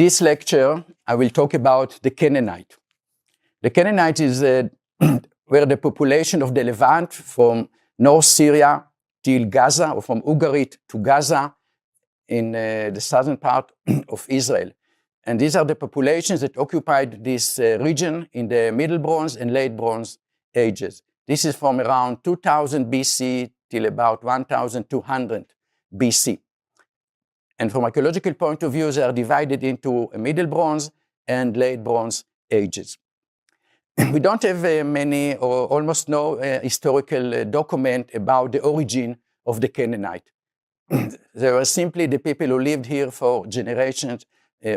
this lecture, I will talk about the Canaanite. The Canaanite is where the population of the Levant from North Syria till Gaza, or from Ugarit to Gaza in the southern part of Israel. And these are the populations that occupied this region in the Middle Bronze and Late Bronze ages. This is from around 2000 BC till about 1200 BC. And from archaeological point of view, they are divided into a Middle Bronze and Late Bronze ages. We don't have many or almost no historical document about the origin of the Canaanite. They were simply the people who lived here for generations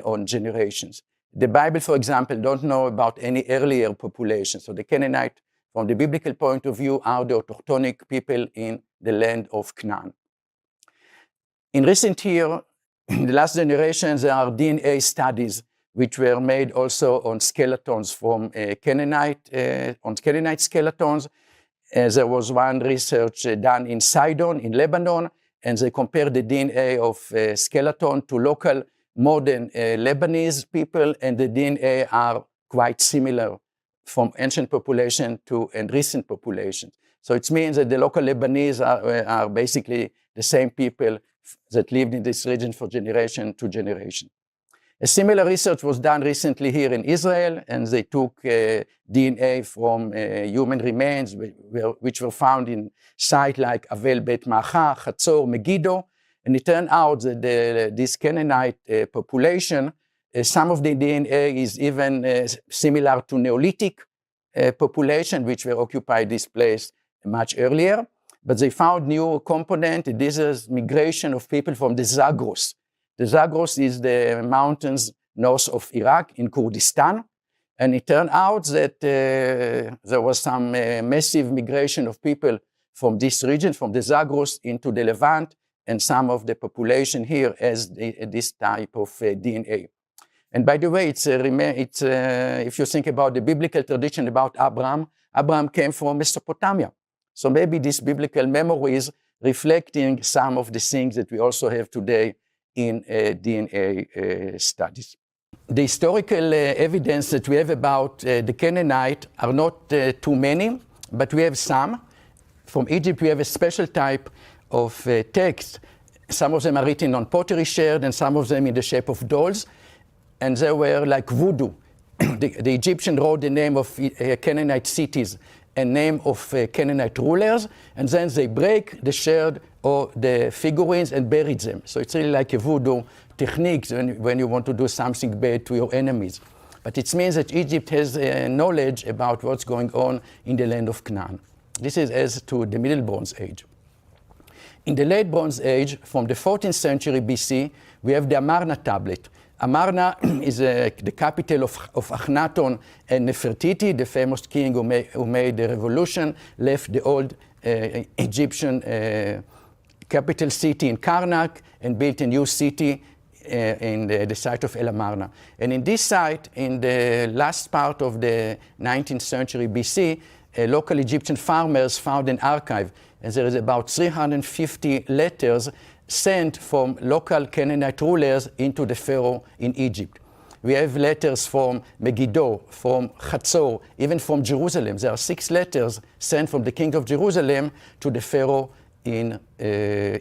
on generations. The Bible, for example, don't know about any earlier population. So the Canaanite, from the biblical point of view, are the autochthonic people in the land of Canaan. In recent years, in the last generations, there are DNA studies which were made also on skeletons from Canaanite skeletons. There was one research done in Sidon, in Lebanon, and they compared the DNA of skeleton to local modern Lebanese people, and the DNA are quite similar from ancient population to and recent population. So it means that the local Lebanese are basically the same people that lived in this region for generation to generation. A similar research was done recently here in Israel, and they took DNA from human remains which were found in sites like Avel Bet Maacha, Chatzor, Megiddo, and it turned out that this Canaanite population, some of the DNA is even similar to Neolithic population, which were occupied this place much earlier. But they found new component. This is migration of people from the Zagros. The Zagros is the mountains north of Iraq in Kurdistan. And it turned out that there was some massive migration of people from this region, from the Zagros into the Levant, and some of the population here has this type of DNA. And by the way, if you think about the biblical tradition about Abraham came from Mesopotamia. So maybe these biblical memories reflecting some of the things that we also have today in DNA studies. The historical evidence that we have about the Canaanite are not too many, but we have some. From Egypt, we have a special type of text. Some of them are written on pottery sherd, and some of them in the shape of dolls. And they were like voodoo. The Egyptian wrote the name of Canaanite cities and name of Canaanite rulers, and then they break the sherd or the figurines and buried them. So it's really like a voodoo technique when you want to do something bad to your enemies. But it means that Egypt has knowledge about what's going on in the land of Canaan. This is as to the Middle Bronze Age. In the Late Bronze Age, from the 14th century BC, we have the Amarna tablet. Amarna is the capital of Akhenaton and Nefertiti, the famous king who made the revolution, left the old Egyptian capital city in Karnak and built a new city in the site of El Amarna. And in this site, in the last part of the 19th century BC, local Egyptian farmers found an archive, and there is about 350 letters sent from local Canaanite rulers into the Pharaoh in Egypt. We have letters from Megiddo, from Chatzor, even from Jerusalem. There are 6 letters sent from the king of Jerusalem to the Pharaoh in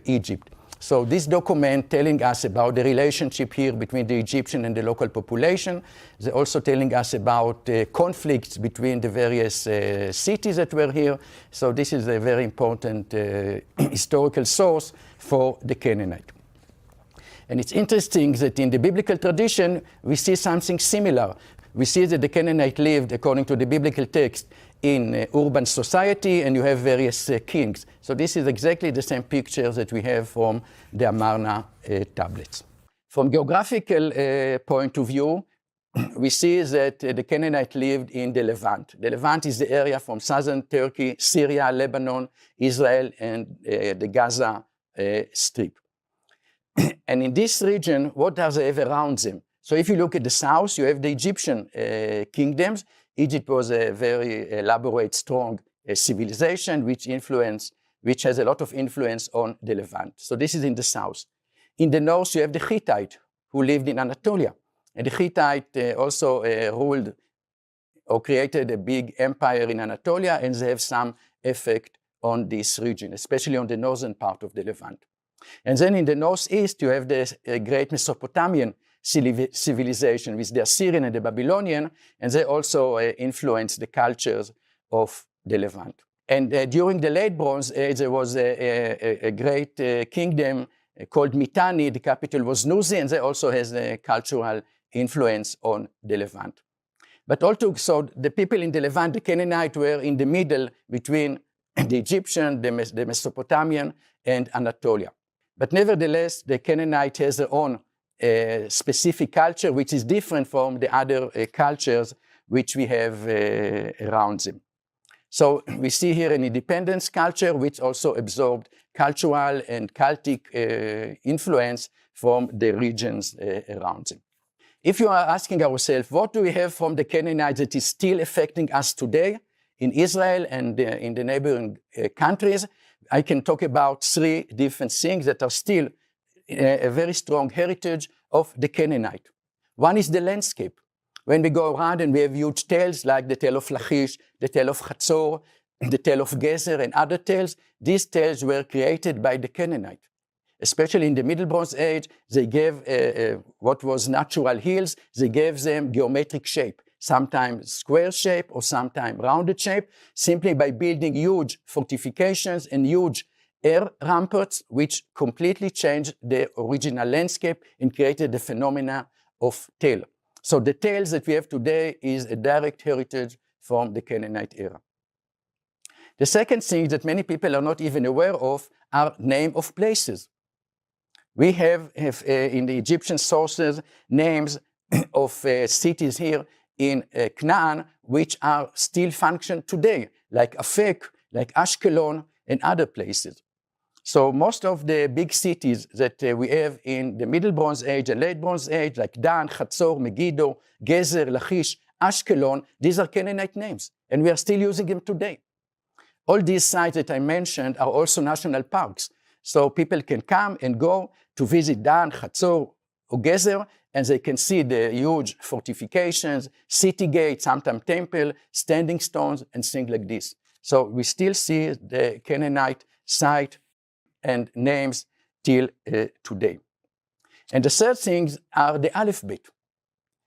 Egypt. So this document telling us about the relationship here between the Egyptian and the local population. They're also telling us about conflicts between the various cities that were here. So this is a very important historical source for the Canaanite. And it's interesting that in the biblical tradition, we see something similar. We see that the Canaanite lived, according to the biblical text, in urban society, and you have various kings. So this is exactly the same picture that we have from the Amarna tablets. From geographical point of view, we see that the Canaanite lived in the Levant. The Levant is the area from southern Turkey, Syria, Lebanon, Israel, and the Gaza Strip. And in this region, what does they have around them? So if you look at the south, you have the Egyptian kingdoms. Egypt was a very elaborate, strong civilization which has a lot of influence on the Levant. So this is in the south. In the north, you have the Hittite, who lived in Anatolia. And the Hittite also ruled or created a big empire in Anatolia, and they have some effect on this region, especially on the northern part of the Levant. And then in the northeast, you have the great Mesopotamian civilization with the Assyrian and the Babylonian, and they also influenced the cultures of the Levant. And during the late Bronze Age, there was a great kingdom called Mitanni. The capital was Nuzi, and they also has a cultural influence on the Levant. But also, so the people in the Levant, the Canaanite, were in the middle between the Egyptian, the Mesopotamian, and Anatolia. But nevertheless, the Canaanite has their own specific culture, which is different from the other cultures which we have around them. So we see here an independence culture, which also absorbed cultural and cultic influence from the regions around them. If you are asking ourselves, what do we have from the Canaanites that is still affecting us today in Israel and in the neighboring countries, I can talk about three different things that are still a very strong heritage of the Canaanite. One is the landscape. When we go around and we have huge tales like the tale of Lachish, the tale of Hatzor, the tale of Gezer and other tales, these tales were created by the Canaanite. Especially in the Middle Bronze Age, they gave what was natural hills, they gave them geometric shape, sometimes square shape or sometimes rounded shape, simply by building huge fortifications and huge air ramparts, which completely changed the original landscape and created the phenomena of tale. So the tales that we have today is a direct heritage from the Canaanite era. The second thing that many people are not even aware of are names of places. We have in the Egyptian sources names of cities here in Canaan which are still function today, like Afek, like Ashkelon, and other places. So most of the big cities that we have in the Middle Bronze Age and Late Bronze Age, like Dan, Hatzor, Megiddo, Gezer, Lachish, Ashkelon, these are Canaanite names, and we are still using them today. All these sites that I mentioned are also national parks. So people can come and go to visit Dan, Hatzor, or Gezer, and they can see the huge fortifications, city gates, sometimes temple, standing stones, and things like this. So we still see the Canaanite site and names till today. And the third things are the alphabet.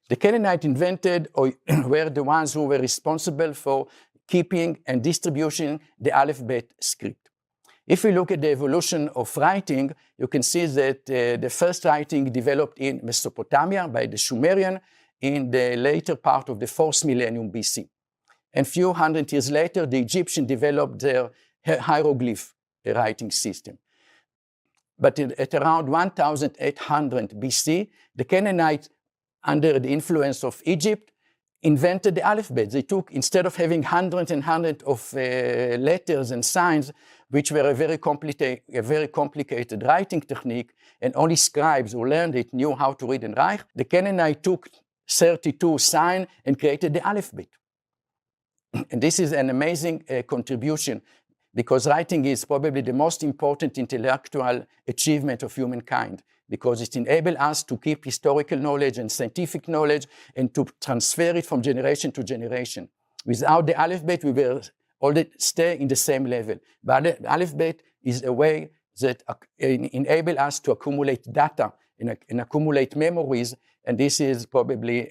The Canaanite invented or were the ones who were responsible for keeping and distributing the alphabet script. If we look at the evolution of writing, you can see that the first writing developed in Mesopotamia by the Sumerian in the later part of the 4th millennium BC. And a few hundred years later, the Egyptians developed their hieroglyph writing system. But at around 1800 BC, the Canaanites, under the influence of Egypt, invented the alphabet. They took, instead of having hundreds and hundreds of letters and signs, which were a very complicated writing technique, and only scribes who learned it knew how to read and write, the Canaanite took 32 signs and created the alphabet. And this is an amazing contribution, because writing is probably the most important intellectual achievement of humankind, because it enables us to keep historical knowledge and scientific knowledge and to transfer it from generation to generation. Without the alphabet, we will already stay in the same level. But the alphabet is a way that enables us to accumulate data and accumulate memories, and this is probably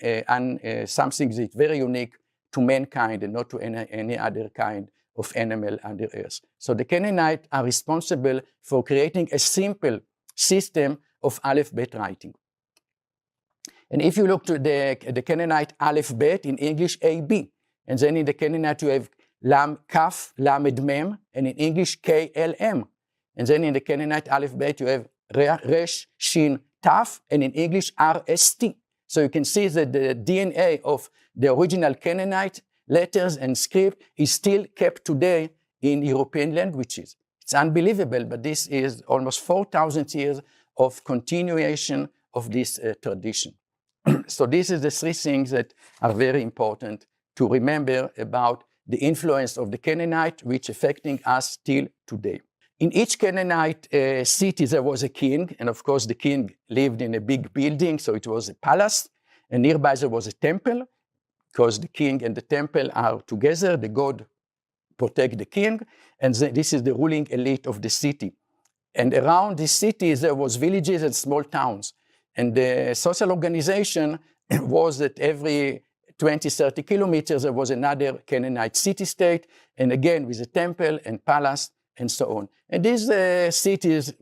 something that is very unique to mankind and not to any other kind of animal under earth. So the Canaanites are responsible for creating a simple system of alphabet writing. And if you look to the Canaanite alphabet, in English, AB, and then in the Canaanite you have Lam Kaf, Lamed Mem, and in English, KLM. And then in the Canaanite alphabet you have Resh, Shin, Taf, and in English, RST. So you can see that the DNA of the original Canaanite letters and script is still kept today in European languages. It's unbelievable, but this is almost 4,000 years of continuation of this tradition. So these are the three things that are very important to remember about the influence of the Canaanite, which affecting us till today. In each Canaanite city, there was a king, and of course the king lived in a big building, so it was a palace. and nearby there was a temple, because the king and the temple are together. The god protect the king, and this is the ruling elite of the city. And around these cities, there was villages and small towns. And the social organization was that every 20, 30 kilometers, there was another Canaanite city-state, and again, with a temple and palace and so on. And these cities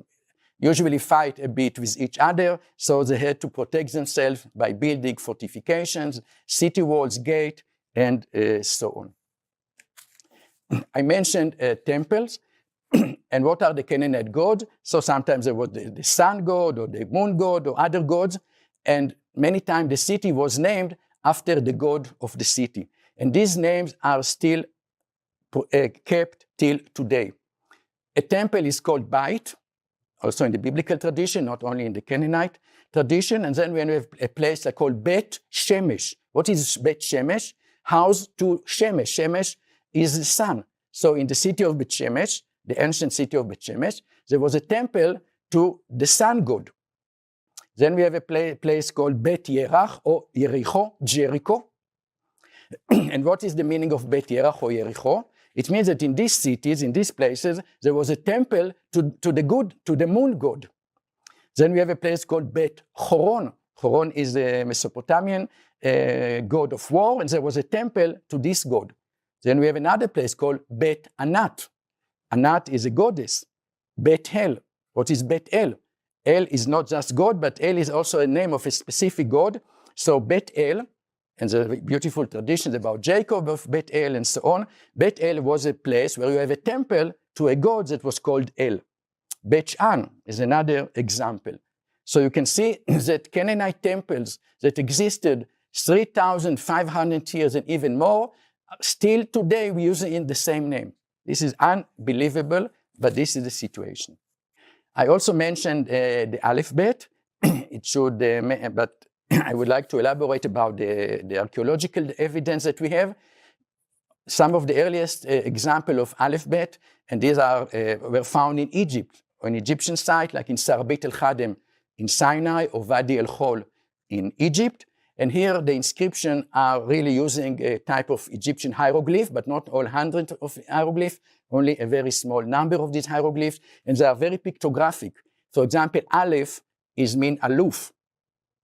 usually fight a bit with each other, so they had to protect themselves by building fortifications, city walls, gate, and so on. I mentioned temples. And what are the Canaanite gods? So sometimes there was the sun god or the moon god or other gods, and many times the city was named after the god of the city. And these names are still kept till today. A temple is called Bait, also in the biblical tradition, not only in the Canaanite tradition. And then we have a place called Bet Shemesh. What is Bet Shemesh? House to Shemesh. Shemesh is the sun. So in the city of Bet Shemesh, the ancient city of Bet Shemesh, there was a temple to the sun god. Then we have a place called Bet Yerach or Jericho, Jericho. And what is the meaning of Bet Yerach or Jericho? It means that in these cities, in these places, there was a temple to the moon god. Then we have a place called Bet Horon. Horon is the Mesopotamian god of war, and there was a temple to this god. Then we have another place called Bet Anat. Anat is a goddess. Bet El. What is Bet El? El is not just God, but El is also a name of a specific God. So Bet El, and the beautiful traditions about Jacob of Bet El and so on. Bet El was a place where you have a temple to a god that was called El. Bet An is another example. So you can see that Canaanite temples that existed 3,500 years and even more, still today we use it in the same name. This is unbelievable, but this is the situation. I also mentioned the alphabet. It should, but I would like to elaborate about the archaeological evidence that we have. Some of the earliest example of alphabet, and these were found in Egypt, or an Egyptian site like in Sarbit el-Khadem in Sinai or Wadi el-Khol in Egypt. And here the inscriptions are really using a type of Egyptian hieroglyph, but not all hundreds of hieroglyphs, only a very small number of these hieroglyphs, and they are very pictographic. For example, Aleph mean aluf,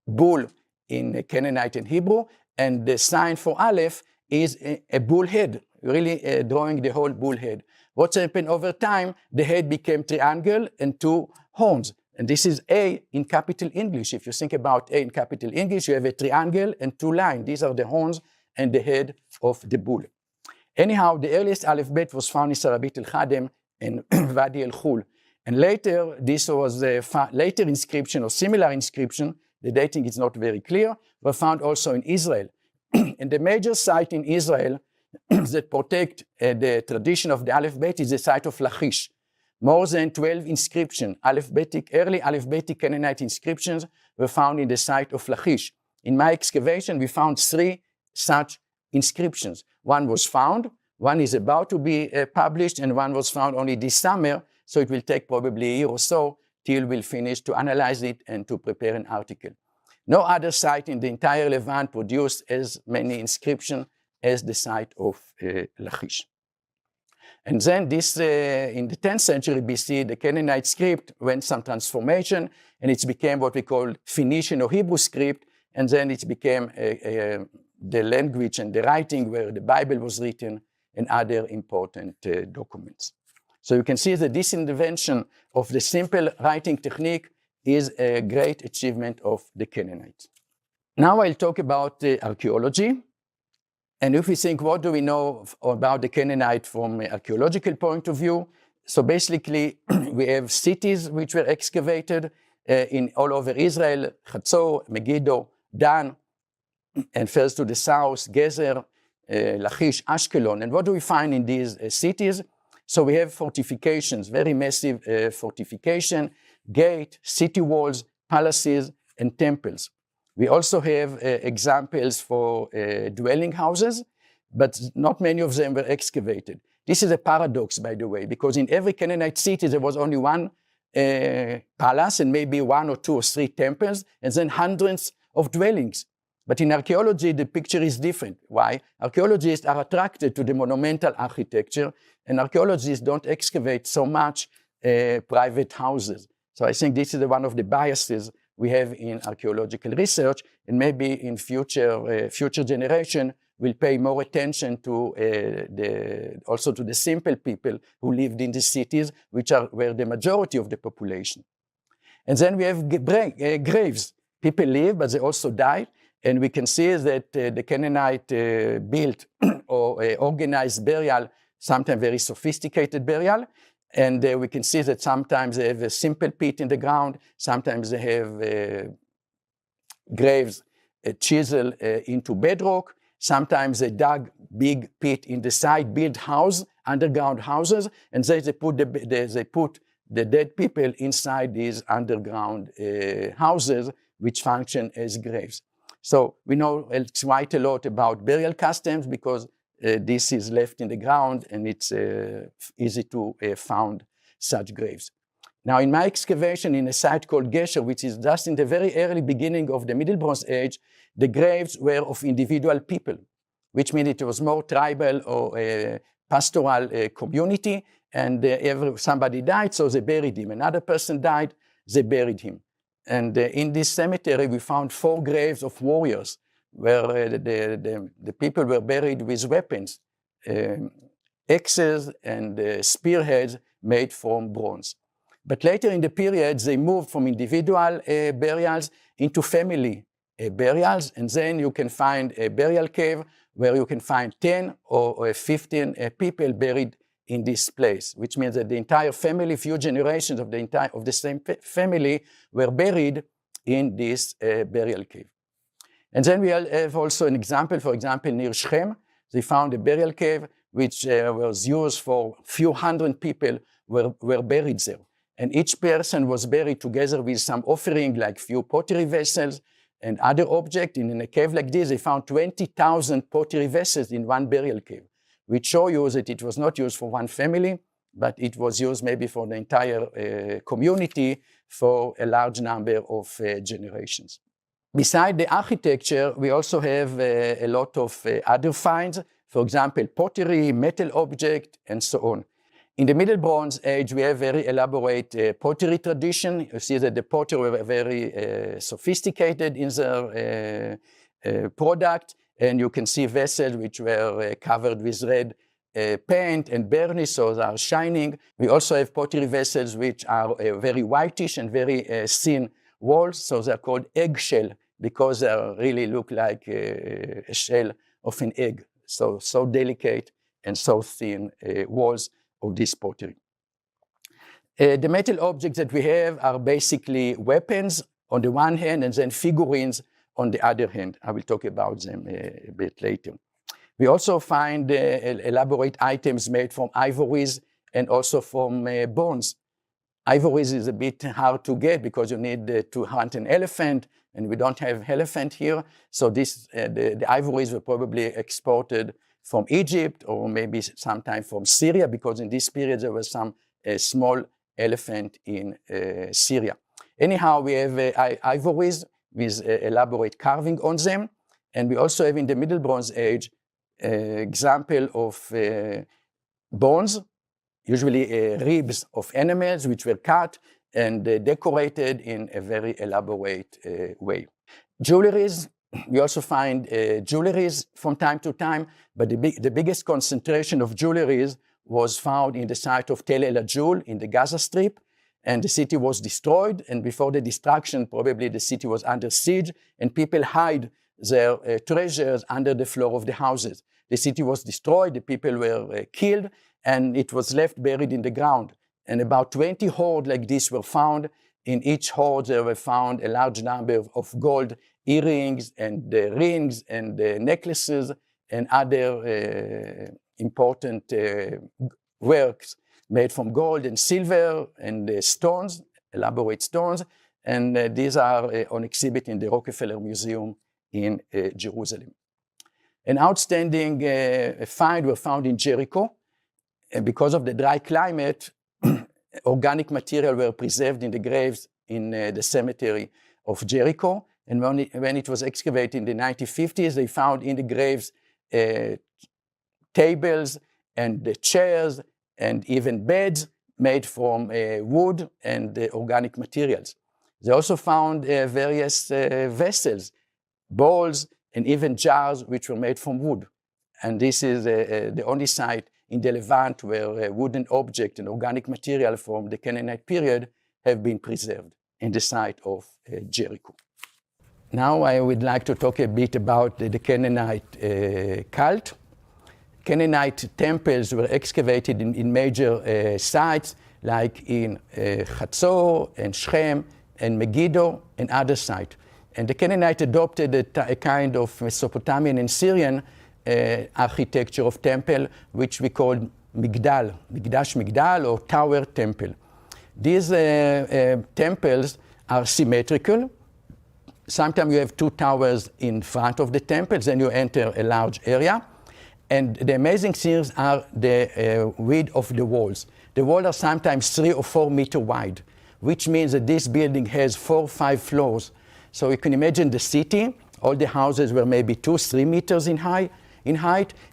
bull in Canaanite and Hebrew, and the sign for Aleph is a bull head, really drawing the whole bull head. What's happened over time, the head became triangle and two horns. And this is A in capital English. If you think about A in capital English, you have a triangle and two lines. These are the horns and the head of the bull. Anyhow, the earliest alphabet was found in Sarbit el-Khadem and Wadi el-Khul. And later, this was later inscription or similar inscription, the dating is not very clear, were found also in Israel. And the major site in Israel that protect the tradition of the alphabet is the site of Lachish. More than 12 inscriptions, early alphabetic Canaanite inscriptions were found in the site of Lachish. In my excavation, we found 3 such inscriptions. One was found, one is about to be published, and one was found only this summer, so it will take probably a year or so till we'll finish to analyze it and to prepare an article. No other site in the entire Levant produced as many inscriptions as the site of Lachish. And then this, in the 10th century BC, the Canaanite script went some transformation, and it became what we call Phoenician or Hebrew script, and then it became the language and the writing where the Bible was written and other important documents. So you can see that this invention of the simple writing technique is a great achievement of the Canaanites. Now I'll talk about archaeology. And if we think, what do we know about the Canaanite from an archaeological point of view? So basically, we have cities which were excavated all over Israel, Chatzor, Megiddo, Dan, and first to the south, Gezer, Lachish, Ashkelon. And what do we find in these cities? So we have fortifications, very massive fortification, gate, city walls, palaces, and temples. We also have examples for dwelling houses, but not many of them were excavated. This is a paradox, by the way, because in every Canaanite city there was only one palace and maybe 1 or 2 or 3 temples, and then hundreds of dwellings. But in archaeology, the picture is different. Why? Archaeologists are attracted to the monumental architecture, and archaeologists don't excavate so much private houses. So I think this is one of the biases we have in archaeological research, and maybe in future generation will pay more attention to also to the simple people who lived in the cities, which were the majority of the population. And then we have graves. People live, but they also die. And we can see that the Canaanite built or organized burial, sometimes very sophisticated burial. And we can see that sometimes they have a simple pit in the ground. Sometimes they have graves chiseled into bedrock. Sometimes they dug big pit in the side, build house, underground houses, and they put the dead people inside these underground houses, which function as graves. So we know quite a lot about burial customs because this is left in the ground and it's easy to found such graves. Now, in my excavation in a site called Gesher, which is just in the very early beginning of the Middle Bronze Age, the graves were of individual people, which means it was more tribal or a pastoral community, and somebody died, so they buried him. Another person died, they buried him. And in this cemetery, we found 4 graves of warriors, where the people were buried with weapons, axes and spearheads made from bronze. But later in the period, they moved from individual burials into family burials, and then you can find a burial cave where you can find 10 or 15 people buried in this place, which means that the entire family, few generations of the same family were buried in this burial cave. And then we have also an example, for example, near Shechem, they found a burial cave which was used for few hundred people were buried there. And each person was buried together with some offering, like few pottery vessels and other objects. In a cave like this, they found 20,000 pottery vessels in one burial cave, which show you that it was not used for one family, but it was used maybe for the entire community for a large number of generations. Beside the architecture, we also have a lot of other finds, for example, pottery, metal objects, and so on. In the Middle Bronze Age, we have very elaborate pottery tradition. You see that the potter were very sophisticated in their product, and you can see vessels which were covered with red paint and burnish, so they are shining. We also have pottery vessels which are very whitish and very thin walls, so they're called eggshell because they really look like a shell of an egg. So delicate and so thin walls of this pottery. The metal objects that we have are basically weapons on the one hand and then figurines on the other hand. I will talk about them a bit later. We also find elaborate items made from ivories and also from bones. Ivories is a bit hard to get because you need to hunt an elephant, and we don't have elephant here. So the ivories were probably exported from Egypt or maybe sometime from Syria, because in this period there was some small elephant in Syria. Anyhow, we have ivories with elaborate carving on them. And we also have in the Middle Bronze Age example of bones, usually ribs of animals which were cut and decorated in a very elaborate way. Jewelries, we also find jewelries from time to time, but the biggest concentration of jewelries was found in the site of Tel El Ajul in the Gaza Strip, and the city was destroyed, and before the destruction, probably the city was under siege, and people hide their treasures under the floor of the houses. The city was destroyed, the people were killed, and it was left buried in the ground. And about 20 hoards like this were found. In each hoard there were found a large number of gold earrings and rings and necklaces and other important works made from gold and silver and stones, elaborate stones. And these are on exhibit in the Rockefeller Museum in Jerusalem. An outstanding find were found in Jericho. And because of the dry climate, organic material were preserved in the graves in the cemetery of Jericho. And when it was excavated in the 1950s, they found in the graves tables and chairs and even beds made from wood and organic materials. They also found various vessels, bowls, and even jars which were made from wood. And this is the only site in the Levant where wooden objects and organic material from the Canaanite period have been preserved in the site of Jericho. Now I would like to talk a bit about the Canaanite cult. Canaanite temples were excavated in major sites like in Chatzor and Shechem and Megiddo and other sites. And the Canaanite adopted a kind of Mesopotamian and Syrian architecture of temple, which we call Migdal, Migdash Migdal, or tower temple. These temples are symmetrical. Sometimes you have two towers in front of the temples, then you enter a large area. And the amazing things are the width of the walls. The walls are sometimes 3 or 4 meters wide, which means that this building has 4 or 5 floors. So you can imagine the city, all the houses were maybe 2 or 3 meters in height.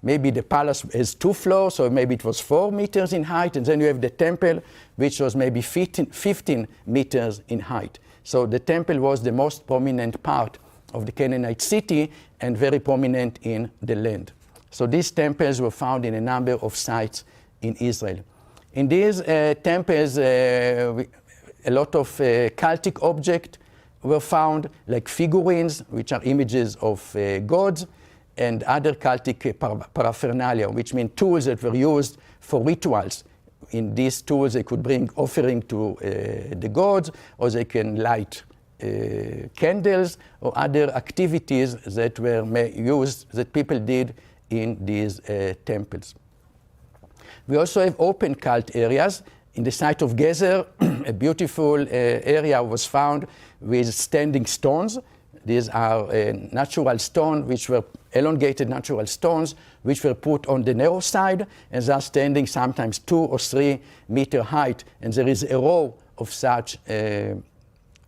Maybe the palace has 2 floors, so maybe it was 4 meters in height. And then you have the temple, which was maybe 15 meters in height. So the temple was the most prominent part of the Canaanite city and very prominent in the land. So these temples were found in a number of sites in Israel. In these temples, a lot of cultic objects were found, like figurines, which are images of gods, and other cultic paraphernalia, which mean tools that were used for rituals. In these tools, they could bring offering to the gods, or they can light candles, or other activities that were used, that people did in these temples. We also have open cult areas. In the site of Gezer, a beautiful area was found with standing stones. These are natural stones, which were elongated natural stones, which were put on the narrow side, and they are standing sometimes 2 or 3 meter height. And there is a row of such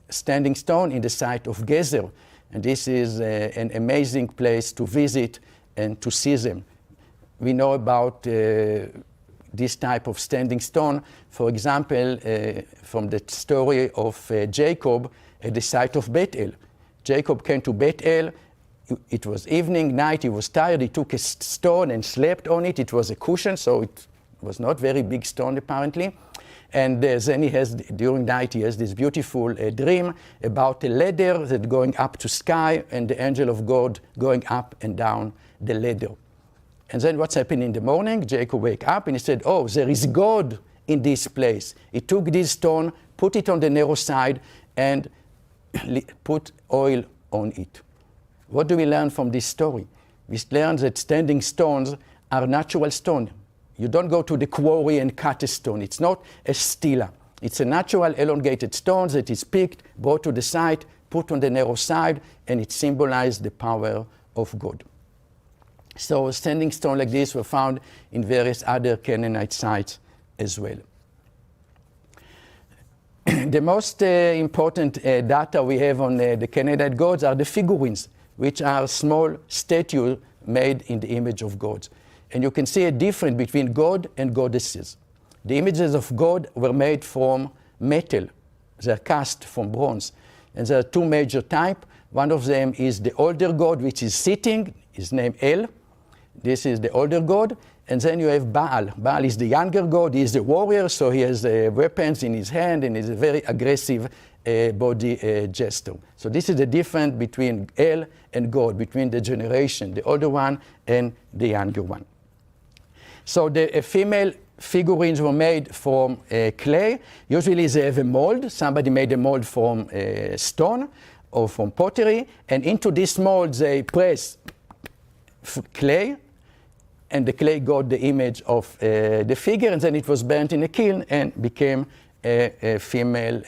standing stone in the site of Gezer. And this is an amazing place to visit and to see them. We know about this type of standing stone, for example, from the story of Jacob at the site of Bethel. Jacob came to Bethel. It was evening, night, he was tired. He took a stone and slept on it. It was a cushion, so it was not very big stone apparently. And then he has, during night, he has this beautiful dream about a ladder that's going up to sky and the angel of God going up and down the ladder. And then what's happened in the morning? Jacob wake up and he said, oh, there is God in this place. He took this stone, put it on the narrow side, and put oil on it. What do we learn from this story? We learn that standing stones are natural stone. You don't go to the quarry and cut a stone. It's not a stela. It's a natural elongated stone that is picked, brought to the site, put on the narrow side, and it symbolizes the power of God. So standing stone like this were found in various other Canaanite sites as well. The most important data we have on the Canaanite gods are the figurines, which are small statues made in the image of gods. And you can see a difference between God and goddesses. The images of God were made from metal. They're cast from bronze. And there are 2 major types. One of them is the older god, which is sitting. His name El. This is the older god. And then you have Baal. Baal is the younger god. He is the warrior, so he has weapons in his hand and is a very aggressive body gesture. So this is the difference between El and God, between the generation, the older one and the younger one. So the female figurines were made from clay. Usually they have a mold. Somebody made a mold from stone or from pottery. And into this mold they press clay. And the clay got the image of the figure. And then it was burnt in a kiln and became a female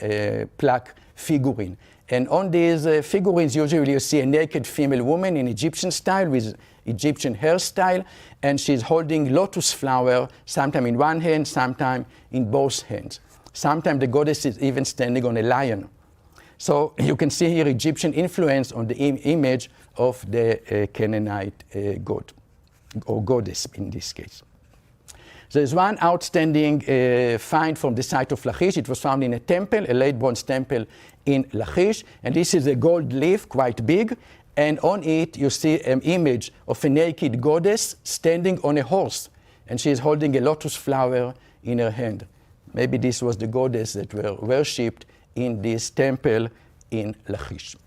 plaque figurine. And on these figurines, usually you see a naked female woman in Egyptian style with Egyptian hairstyle, and she's holding lotus flower, sometimes in one hand, sometimes in both hands. Sometimes the goddess is even standing on a lion. So you can see here Egyptian influence on the image of the Canaanite god, or goddess in this case. There's one outstanding find from the site of Lachish. It was found in a temple, a late bronze temple in Lachish. And this is a gold leaf, quite big. And on it, you see an image of a naked goddess standing on a horse. And she is holding a lotus flower in her hand. Maybe this was the goddess that were worshipped in this temple in Lachish.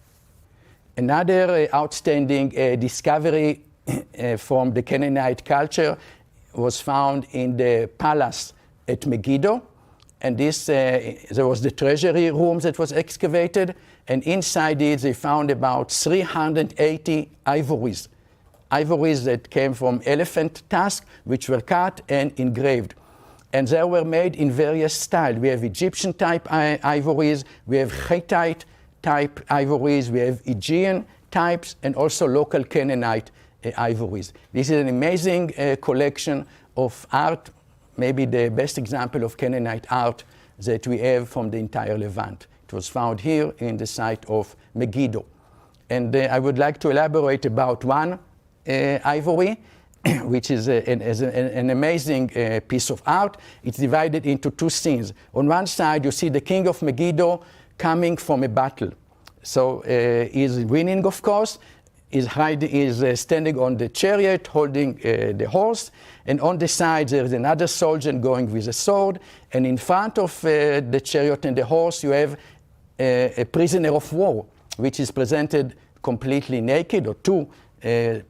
Another outstanding discovery from the Canaanite culture was found in the palace at Megiddo. And this, there was the treasury room that was excavated. And inside it, they found about 380 ivories. Ivories that came from elephant tusks, which were cut and engraved. And they were made in various styles. We have Egyptian type ivories, we have Hittite type ivories, we have Aegean types, and also local Canaanite ivories. This is an amazing collection of art, maybe the best example of Canaanite art that we have from the entire Levant. It was found here in the site of Megiddo. And I would like to elaborate about one ivory, which is an amazing piece of art. It's divided into two scenes. On one side, you see the king of Megiddo coming from a battle. So he's winning, of course. He's standing on the chariot, holding the horse. And on the side, there is another soldier going with a sword. And in front of the chariot and the horse, you have a prisoner of war, which is presented completely naked, or two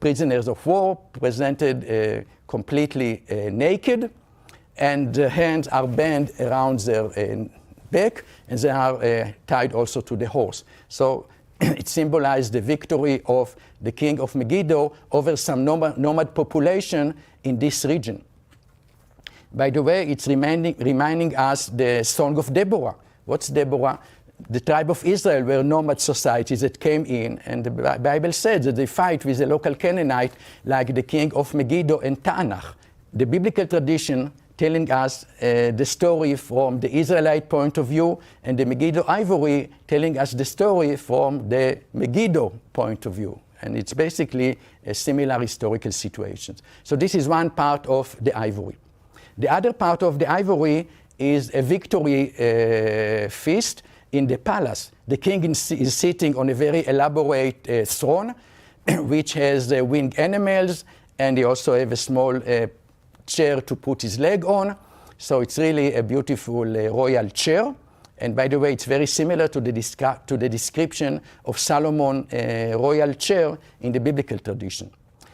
prisoners of war presented completely naked, and the hands are bound around their back, and they are tied also to the horse. So it symbolized the victory of the king of Megiddo over some nomad population in this region. By the way, it's reminding us the Song of Deborah. What's Deborah? The tribe of Israel were nomad societies that came in, and the Bible said that they fight with the local Canaanite like the king of Megiddo and Taanach. The biblical tradition telling us the story from the Israelite point of view, and the Megiddo ivory telling us the story from the Megiddo point of view. And it's basically a similar historical situation. So this is one part of the ivory. The other part of the ivory is a victory feast in the palace. The king is sitting on a very elaborate throne, which has winged animals, and he also has a small chair to put his leg on. So it's really a beautiful royal chair. And by the way, it's very similar to the description of Solomon's royal chair in the biblical tradition.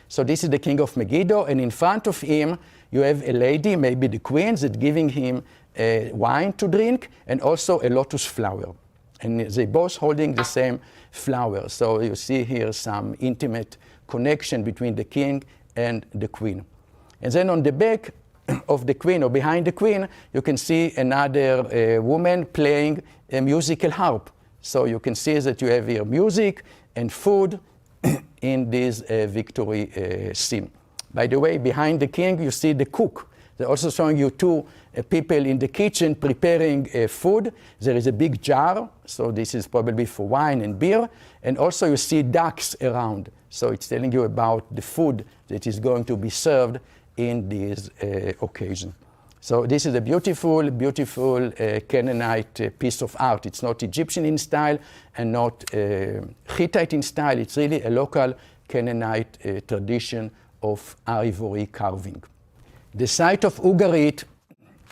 So this is the king of Megiddo, and in front of him, you have a lady, maybe the queen, that's giving him wine to drink, and also a lotus flower. And they both holding the same flower. So you see here some intimate connection between the king and the queen. And then on the back of the queen, or behind the queen, you can see another woman playing a musical harp. So you can see that you have here music and food in this victory scene. By the way, behind the king, you see the cook. They're also showing you two people in the kitchen preparing food. There is a big jar, so this is probably for wine and beer. And also you see ducks around. So it's telling you about the food that is going to be served in this occasion. So this is a beautiful, beautiful Canaanite piece of art. It's not Egyptian in style and not Hittite in style. It's really a local Canaanite tradition of ivory carving. The site of Ugarit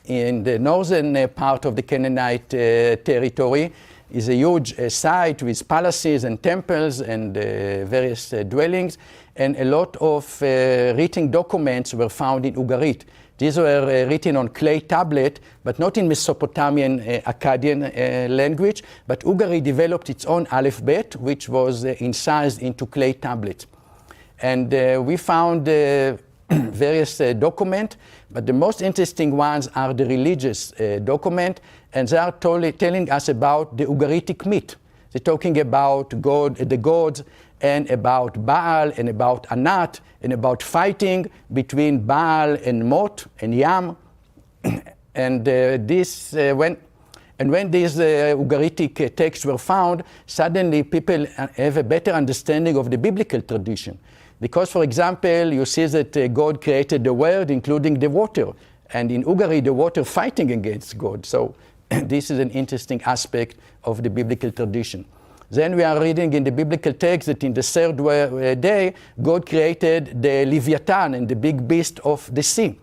in the northern part of the Canaanite territory is a huge site with palaces and temples and various dwellings, and a lot of written documents were found in Ugarit. These were written on clay tablet, but not in Mesopotamian Akkadian language, but Ugarit developed its own alphabet, which was incised into clay tablets. And we found various documents, but the most interesting ones are the religious document, and they are telling us about the Ugaritic myth. They're talking about the gods, and about Baal, and about Anat, and about fighting between Baal and Mot and Yam. And this, when And when these Ugaritic texts were found, suddenly people have a better understanding of the biblical tradition. Because, for example, you see that God created the world, including the water. And in Ugaritic, the water fighting against God. So this is an interesting aspect of the biblical tradition. Then we are reading in the biblical text that in the third day, God created the Leviathan and the big beast of the sea.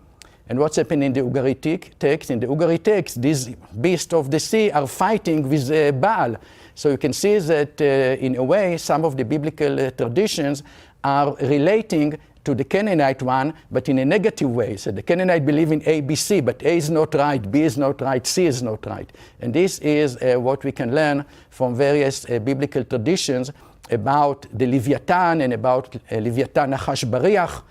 And what's happened in the Ugaritic text? In the Ugaritic text, these beasts of the sea are fighting with Baal. So you can see that in a way, some of the biblical traditions are relating to the Canaanite one, but in a negative way. So the Canaanite believe in A, B, C, but A is not right, B is not right, C is not right. And this is what we can learn from various biblical traditions about the Leviathan and about Leviathan Nachash Bariach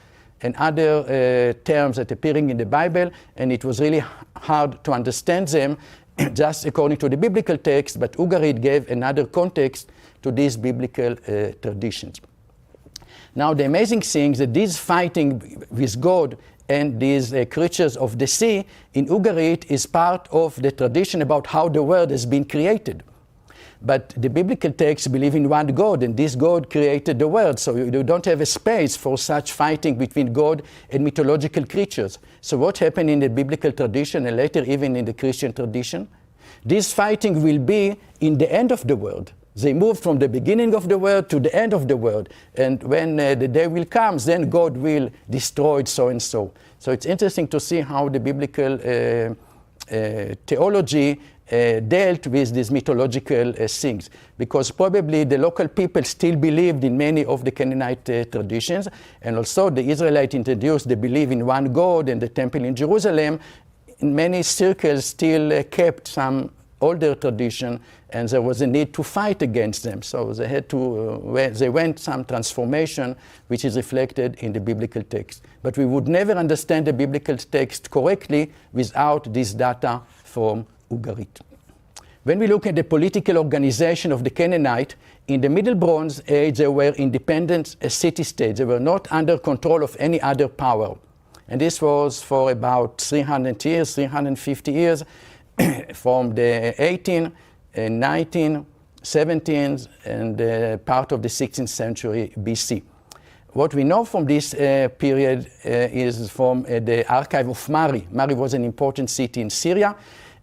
and other terms that appearing in the Bible. And it was really hard to understand them just according to the biblical text, but Ugarit gave another context to these biblical traditions. Now, the amazing thing is that this fighting with God and these creatures of the sea in Ugarit is part of the tradition about how the world has been created. But the biblical texts believe in one God, and this God created the world, so you don't have a space for such fighting between God and mythological creatures. So what happened in the biblical tradition, and later even in the Christian tradition? This fighting will be in the end of the world. They moved from the beginning of the world to the end of the world. And when the day will come, then God will destroy it so and so. So it's interesting to see how the biblical theology dealt with these mythological things. Because probably the local people still believed in many of the Canaanite traditions. And also the Israelites introduced the belief in one God and the temple in Jerusalem. In many circles still kept some older tradition, and there was a need to fight against them. So they had to, they went some transformation, which is reflected in the biblical text. But we would never understand the biblical text correctly without this data from Ugarit. When we look at the political organization of the Canaanite, in the Middle Bronze Age, they were independent city-states. They were not under control of any other power. And this was for about 300 years, 350 years, from the 18th, 19th, 17th, and part of the 16th century BC. What we know from this period is from the archive of Mari. Mari was an important city in Syria,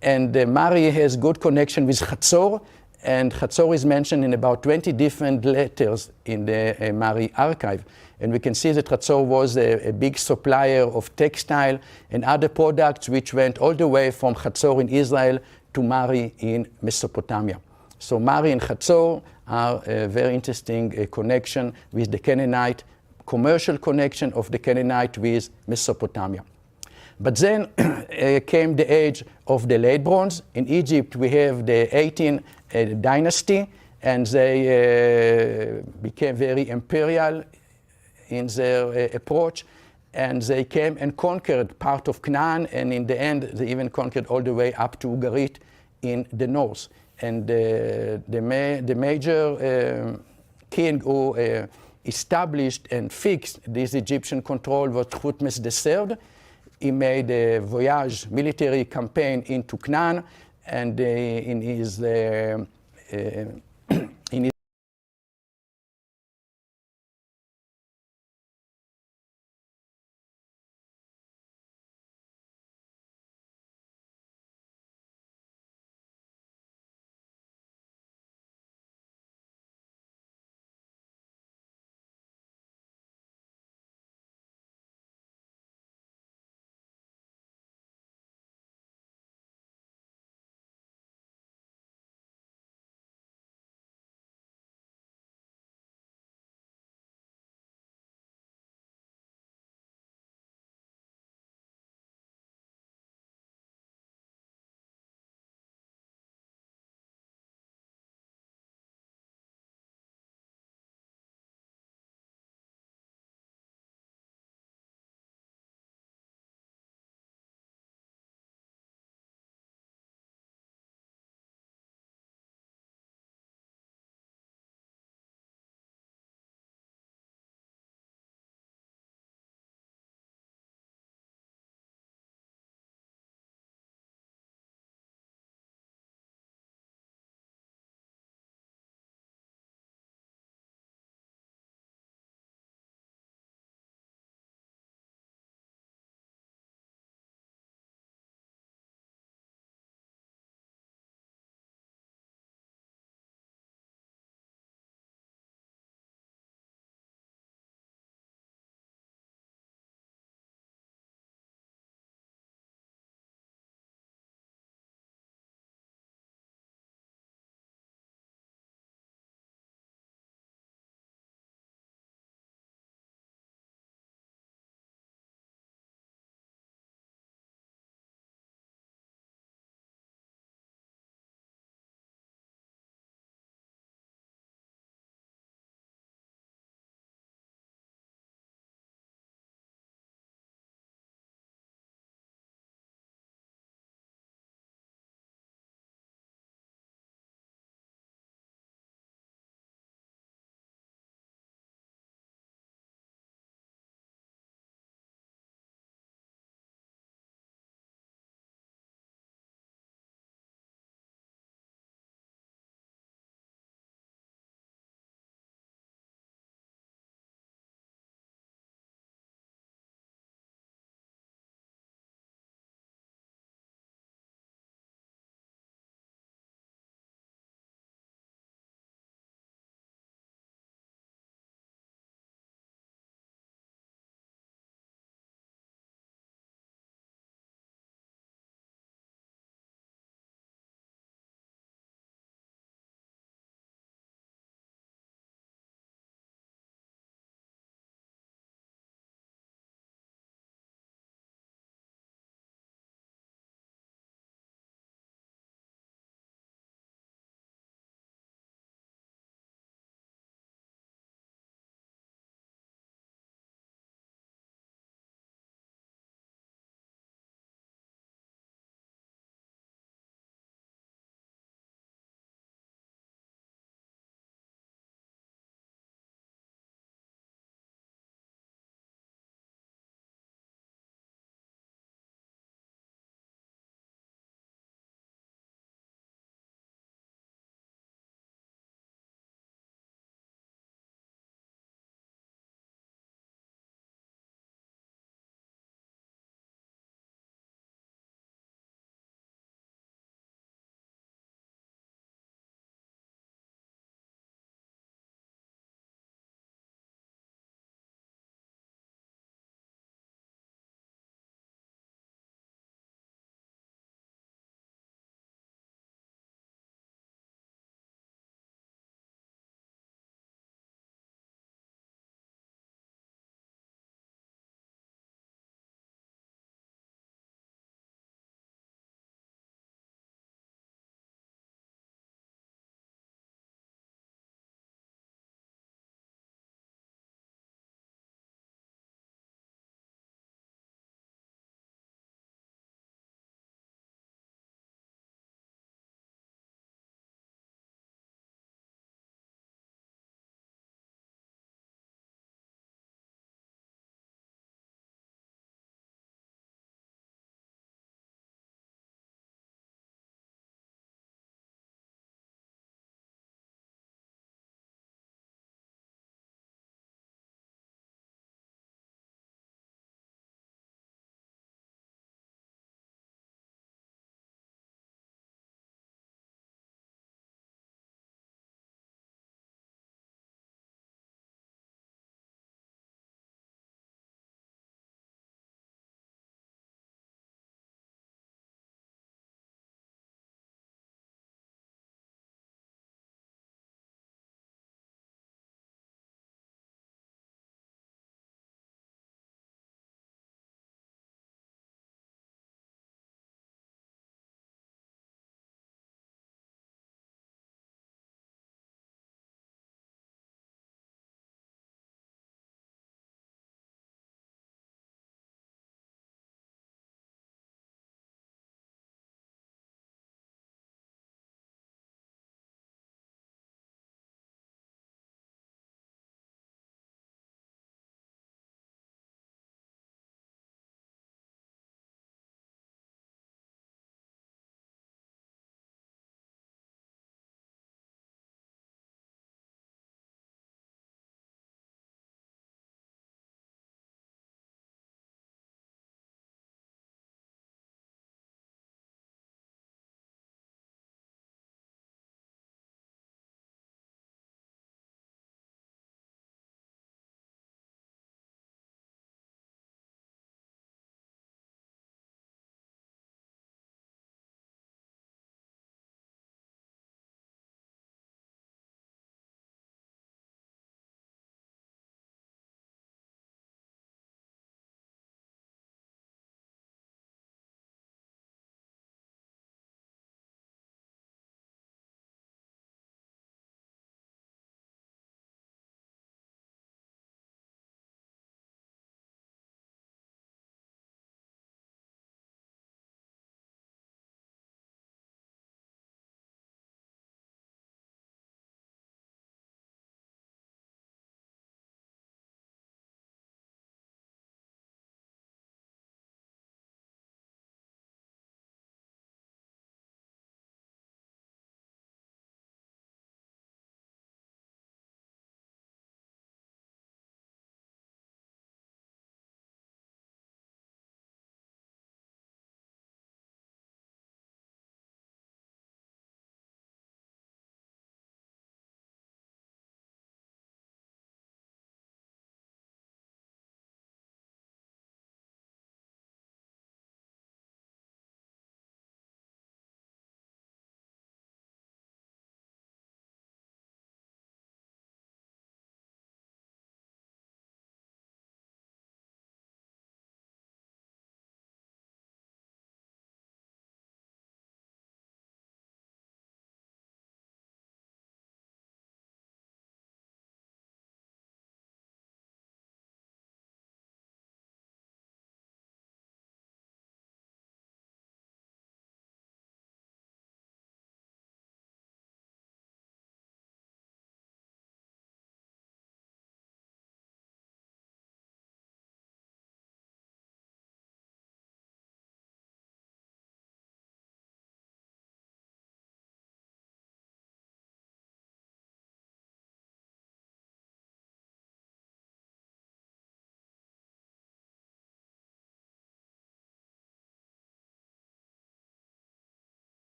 and Mari has good connection with Hatzor, and Hatzor is mentioned in about 20 different letters in the Mari archive. And we can see that Hatzor was a big supplier of textile and other products which went all the way from Hatzor in Israel to Mari in Mesopotamia. So Mari and Hatzor are a very interesting connection with the Canaanite, commercial connection of the Canaanite with Mesopotamia. But then came the age of the late bronze. In Egypt we have the 18th dynasty, and they became very imperial in their approach, and they came and conquered part of Canaan, and in the end they even conquered all the way up to Ugarit in the north. And the major king who established and fixed this Egyptian control was Thutmose III. He made a voyage, military campaign into Canaan, and in his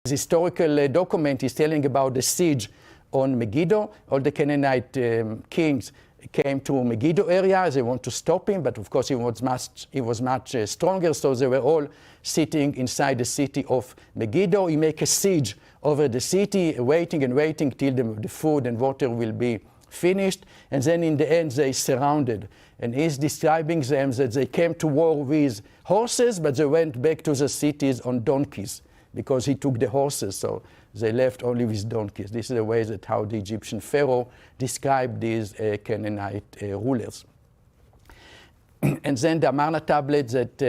historical document is telling about the siege on Megiddo. All the Canaanite kings came to Megiddo area. They want to stop him, but of course he was much stronger, so they were all sitting inside the city of Megiddo. He make a siege over the city, waiting and waiting till the food and water will be finished, and then in the end they surrounded. And he's describing them that they came to war with horses, but they went back to the cities on donkeys, because he took the horses, so they left only with donkeys. This is the way that how the Egyptian Pharaoh described these Canaanite rulers. And then the Amarna tablet that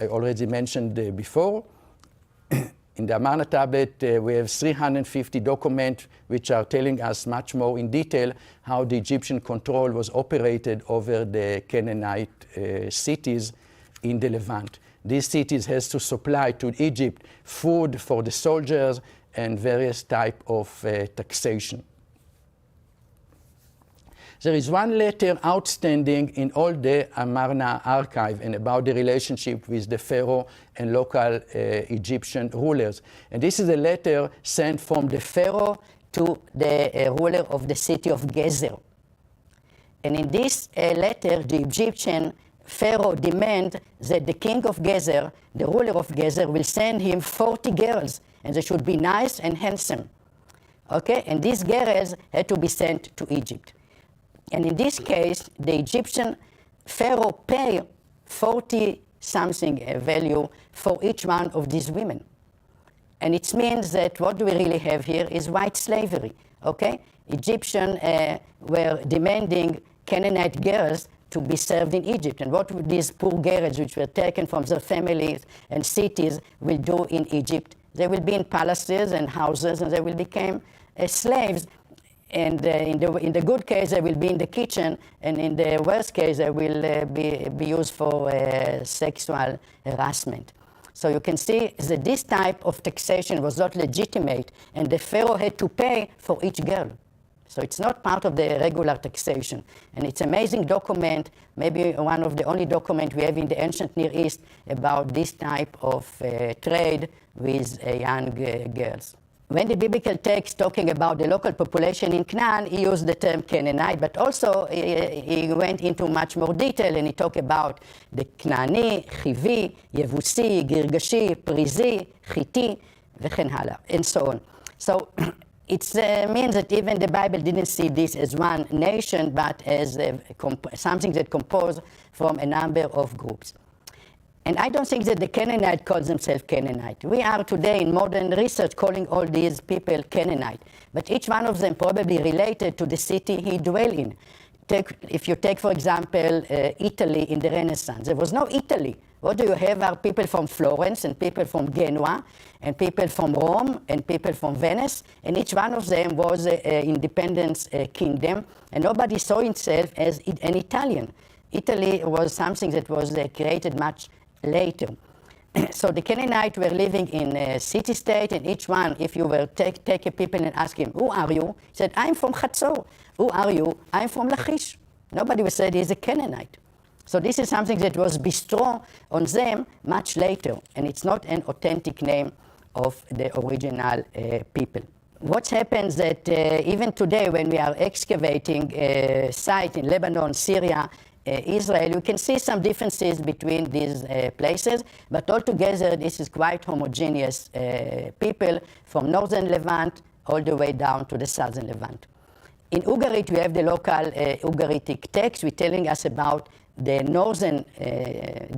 I already mentioned before. In the Amarna tablet, we have 350 documents which are telling us much more in detail how the Egyptian control was operated over the Canaanite cities in the Levant. These cities has to supply to Egypt food for the soldiers and various type of taxation. There is one letter outstanding in all the Amarna archive and about the relationship with the Pharaoh and local Egyptian rulers. And this is a letter sent from the Pharaoh to the ruler of the city of Gezer. And in this letter, the Egyptian Pharaoh demands that the king of Gezer, the ruler of Gezer, will send him 40 girls, and they should be nice and handsome. Okay? And these girls had to be sent to Egypt. And in this case, the Egyptian Pharaoh paid 40-something value for each one of these women. And it means that what we really have here is white slavery, okay? Egyptians were demanding Canaanite girls to be served in Egypt. And what would these poor girls, which were taken from their families and cities, will do in Egypt? They will be in palaces and houses, and they will become slaves. And in the good case, they will be in the kitchen, and in the worst case, they will be used for sexual harassment. So you can see that this type of taxation was not legitimate, and the Pharaoh had to pay for each girl. So it's not part of the regular taxation. And it's an amazing document, maybe one of the only documents we have in the ancient Near East about this type of trade with young girls. When the biblical text talking about the local population in Canaan, he used the term Canaanite, but also he went into much more detail, and he talked about the Canaani, Chivi, Yevusi, Girgashi, Perizi, Chiti, וכן הלאה, and so on. So it means that even the Bible didn't see this as one nation, but as something that composed from a number of groups. And I don't think that the Canaanite calls themselves Canaanite. We are today in modern research calling all these people Canaanite. But each one of them probably related to the city he dwelled in. If you take, for example, Italy in the Renaissance, there was no Italy. What do you have are people from Florence and people from Genoa and people from Rome and people from Venice. And each one of them was an independent kingdom. And nobody saw himself as an Italian. Italy was something that was created much later. So the Canaanites were living in a city-state, and each one, if you were take a people and ask him, who are you? He said, I'm from Chatzor. Who are you? I'm from Lachish. Nobody would say he's a Canaanite. So this is something that was bestowed on them much later, and it's not an authentic name of the original people. What happens that even today when we are excavating a site in Lebanon, Syria, Israel, you can see some differences between these places, but altogether this is quite homogeneous people from northern Levant all the way down to the southern Levant. In Ugarit, we have the local Ugaritic text, which telling us about the northern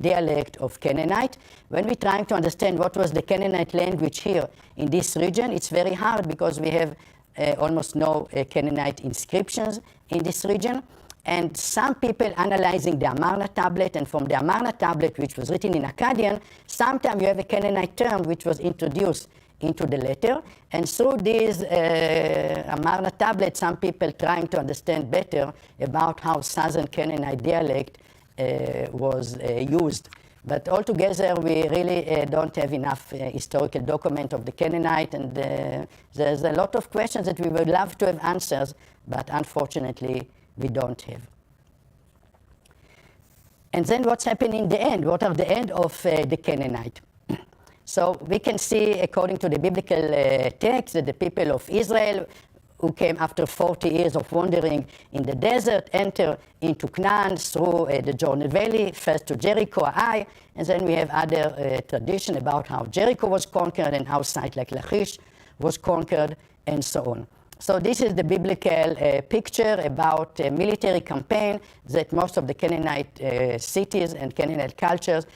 dialect of Canaanite. When we're trying to understand what was the Canaanite language here in this region, it's very hard because we have almost no Canaanite inscriptions in this region. And some people analyzing the Amarna tablet, and from the Amarna tablet, which was written in Akkadian, sometimes you have a Canaanite term which was introduced into the letter. And through this Amarna tablet, some people trying to understand better about how southern Canaanite dialect was used. But altogether, we really don't have enough historical document of the Canaanite, and there's a lot of questions that we would love to have answers, but unfortunately, we don't have. And then what's happened in the end? What are the end of the Canaanite? So So we can see, according to the biblical text, that the people of Israel, who came after 40 years of wandering in the desert, enter into Canaan through the Jordan Valley, first to Jericho, Ai, and then we have other tradition about how Jericho was conquered and how site like Lachish was conquered, and so on. So this is the biblical picture about a military campaign that most of the Canaanite cities and Canaanite cultures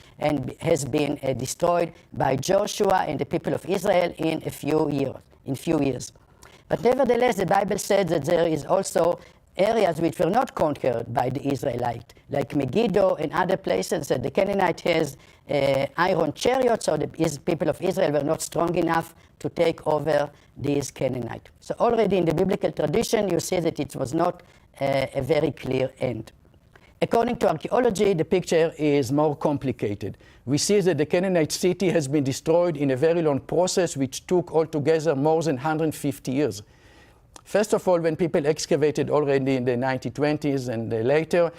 has been destroyed by Joshua and the people of Israel in a few years. But nevertheless, the Bible says that there is also areas which were not conquered by the Israelite, like Megiddo and other places that the Canaanite has iron chariots, so the people of Israel were not strong enough to take over these Canaanites. So already in the biblical tradition, you see that it was not a very clear end. According to archaeology, the picture is more complicated. We see that the Canaanite city has been destroyed in a very long process, which took altogether more than 150 years. First of all, when people excavated already in the 1920s and later,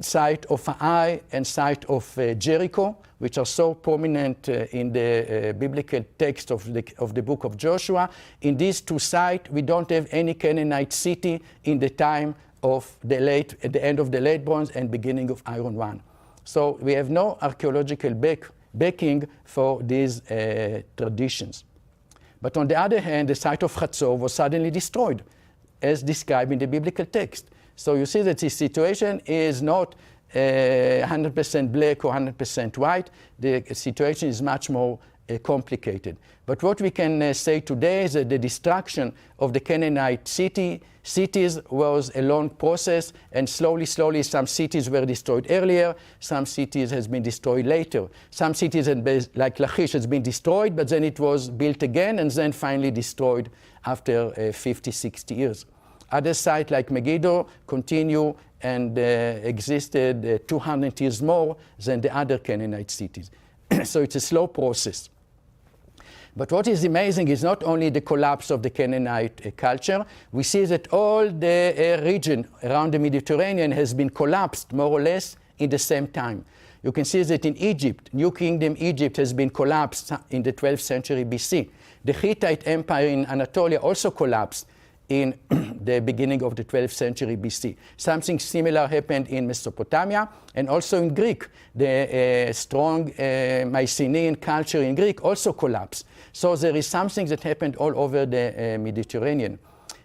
site of Ai and site of Jericho, which are so prominent in the biblical text of the book of Joshua. In these two sites, we don't have any Canaanite city in the time of at the end of the late Bronze and beginning of Iron 1. So we have no archaeological backing for these traditions. But on the other hand, the site of Hatzor was suddenly destroyed, as described in the biblical text. So you see that the situation is not 100% black or 100% white. The situation is much more complicated. But what we can say today is that the destruction of the Canaanite cities was a long process, and slowly some cities were destroyed earlier, some cities has been destroyed later. Some cities, like Lachish, has been destroyed, but then it was built again and then finally destroyed after 50, 60 years. Other sites like Megiddo continue and existed 200 years more than the other Canaanite cities. So it's a slow process. But what is amazing is not only the collapse of the Canaanite culture, we see that all the region around the Mediterranean has been collapsed more or less in the same time. You can see that in Egypt, New Kingdom Egypt has been collapsed in the 12th century BC. The Hittite Empire in Anatolia also collapsed in the beginning of the 12th century BC. Something similar happened in Mesopotamia and also in Greek. The strong Mycenaean culture in Greek also collapsed. So there is something that happened all over the Mediterranean.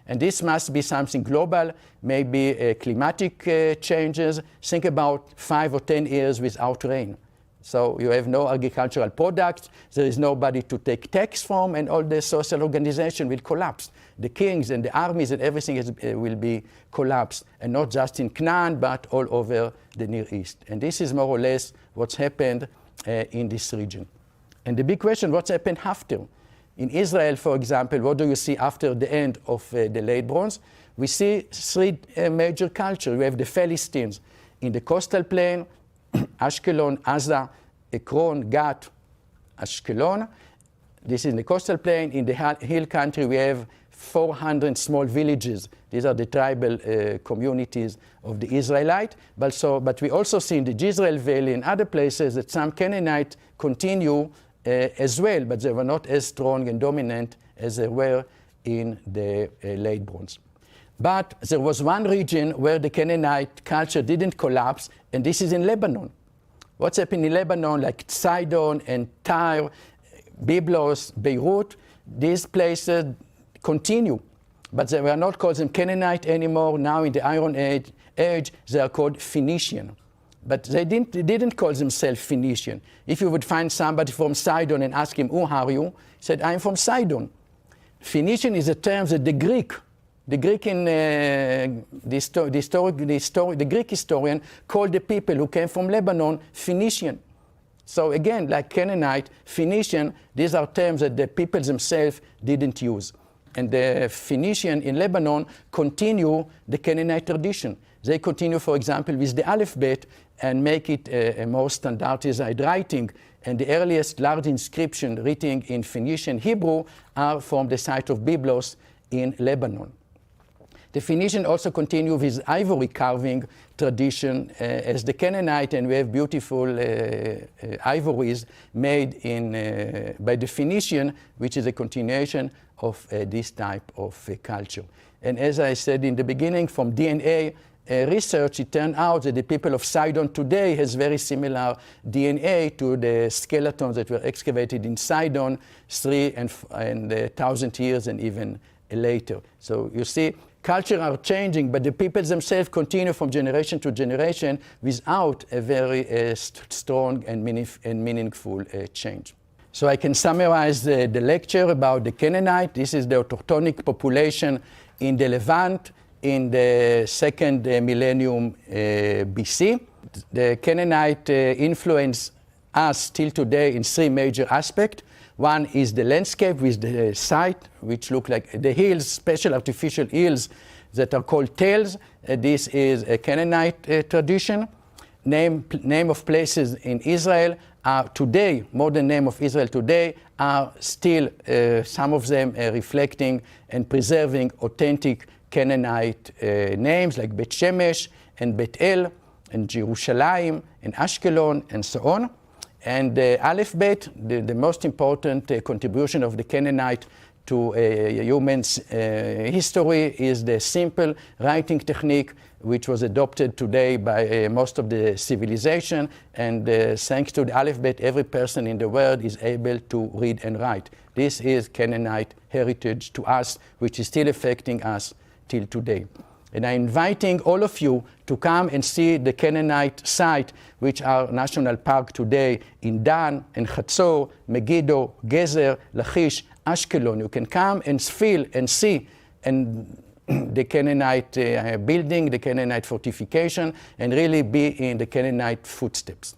And this must be something global, maybe climatic changes. Think about 5 or 10 years without rain. So you have no agricultural products, there is nobody to take tax from, and all the social organization will collapse. The kings and the armies and everything will be collapsed, and not just in Canaan, but all over the Near East. And this is more or less what's happened in this region. And the big question, what's happened after? In Israel, for example, what do you see after the end of the late Bronze? We see 3 major cultures. We have the Philistines in the coastal plain, Ashkelon, Aza, Ekron, Gat, Ashkelon. This is in the coastal plain. In the hill country, we have 400 small villages. These are the tribal communities of the Israelite. But we also see in the Jezreel Valley and other places that some Canaanites continue as well, but they were not as strong and dominant as they were in the late Bronze. But there was one region where the Canaanite culture didn't collapse, and this is in Lebanon. What's happened in Lebanon, like Sidon and Tyre, Byblos, Beirut, these places continue. But they were not called them Canaanite anymore. Now in the Iron Age they are called Phoenician. But they didn't call themselves Phoenician. If you would find somebody from Sidon and ask him, who are you? He said, I'm from Sidon. Phoenician is a term that the Greek the Greek historian called the people who came from Lebanon Phoenician. So again, like Canaanite, Phoenician, these are terms that the people themselves didn't use. And the Phoenician in Lebanon continue the Canaanite tradition. They continue, for example, with the alphabet and make it a more standardized writing. And the earliest large inscription written in Phoenician Hebrew are from the site of Byblos in Lebanon. The Phoenician also continue with ivory carving tradition as the Canaanite, and we have beautiful ivories made by the Phoenician, which is a continuation of this type of culture. And as I said in the beginning, from DNA research, it turned out that the people of Sidon today has very similar DNA to the skeletons that were excavated in Sidon 3,000 years and even later. So you see, culture are changing, but the people themselves continue from generation to generation without a very strong and meaningful change. So I can summarize the lecture about the Canaanite. This is the autochthonic population in the Levant in the second millennium BC. The Canaanite influence us till today in three major aspects. One is the landscape with the site, which look like the hills, special artificial hills that are called tales. This is a Canaanite tradition. Name of places in Israel are today, modern name of Israel today, are still, some of them reflecting and preserving authentic Canaanite names like Bet Shemesh and Bet El and Jerusalem and Ashkelon and so on. And Aleph Bet, the most important contribution of the Canaanite to human's history, is the simple writing technique which was adopted today by most of the civilization. And thanks to the Aleph Bet, every person in the world is able to read and write. This is Canaanite heritage to us, which is still affecting us till today. And I'm inviting all of you to come and see the Canaanite site, which are national park today in Dan and Chatzor, Megiddo, Gezer, Lachish, Ashkelon. You can come and feel and see the Canaanite building, the Canaanite fortification, and really be in the Canaanite footsteps.